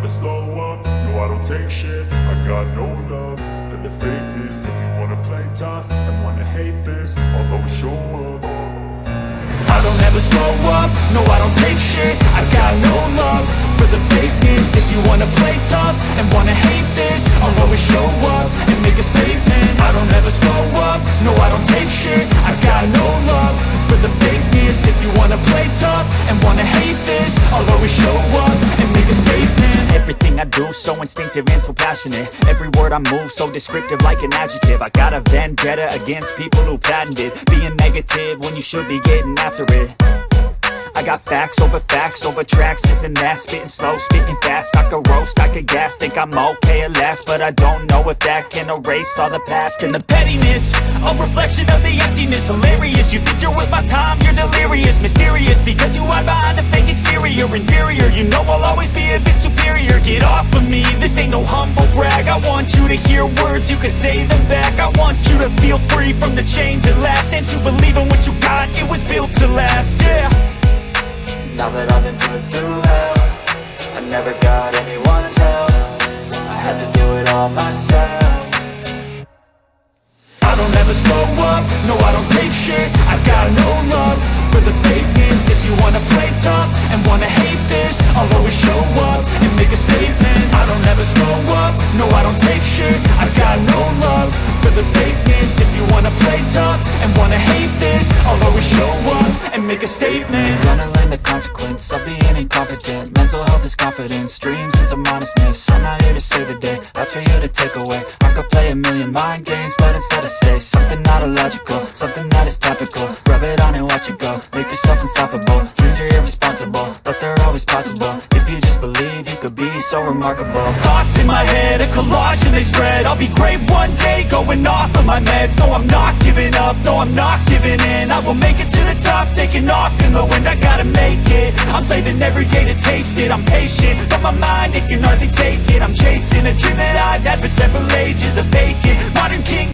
never slow up, no I don't take shit. I got no love for the fakeness. If you wanna play tough and wanna hate this, I'll always show up. I don't ever slow up, no I don't take shit. I got no love for the fakeness. If you wanna play tough and wanna hate this, I'll always show up and make a statement. I don't ever slow up, no I don't take shit. I got no love for the fakeness. If you wanna play tough and wanna hate this, I'll always show up and make a statement. Everything I do so instinctive and so passionate. Every word I move so descriptive like an adjective. I got a vendetta against people who patented being negative when you should be getting after it. I got facts over tracks, this and that. Spitting slow, spitting fast. I could roast, I could gas. Think I'm okay at last, but I don't know if that can erase all the past. And the pettiness, a reflection of the emptiness. Hilarious, you think you're worth my time, you're delirious. Mysterious, because you hide behind a fake exterior. Inferior, you know I'll always be a bit superior. Get off of me, this ain't no humble brag. I want you to hear words, you can say them back. I want you to feel free from the chains at last, and to believe in what you got, it was built to last, yeah. Now that I've been put through hell, I never got anyone's help. I had to do it all myself. I don't ever slow up, no I don't take shit. I got no love for the fakeness. If you wanna play tough and wanna hate this, I'll always show up and make a statement. I don't ever slow up, no I don't take shit. I got no love for the fakeness. If you wanna play tough and wanna hate this, I'll always show up and make a statement. Gonna learn the consequence of being incompetent. Mental health is confidence, dreams and some honestness. I'm not here to save the day, that's for you to take away. I could play a million mind games, but instead I say something not illogical, something that is topical. Rub it on and watch it go, make yourself unstoppable. Dreams are irresponsible, but they're always possible. If you just believe, you could be so remarkable. Thoughts in my head, a collage and they spread. I'll be great one day, going off of my meds. No, I'm not giving up, no, I'm not giving in. I will make it to the top, taking off in the wind. I gotta make it, I'm saving every day to taste it. I'm patient, but my mind, it can hardly take it. I'm chasing a dream that I've had for several ages. A vacant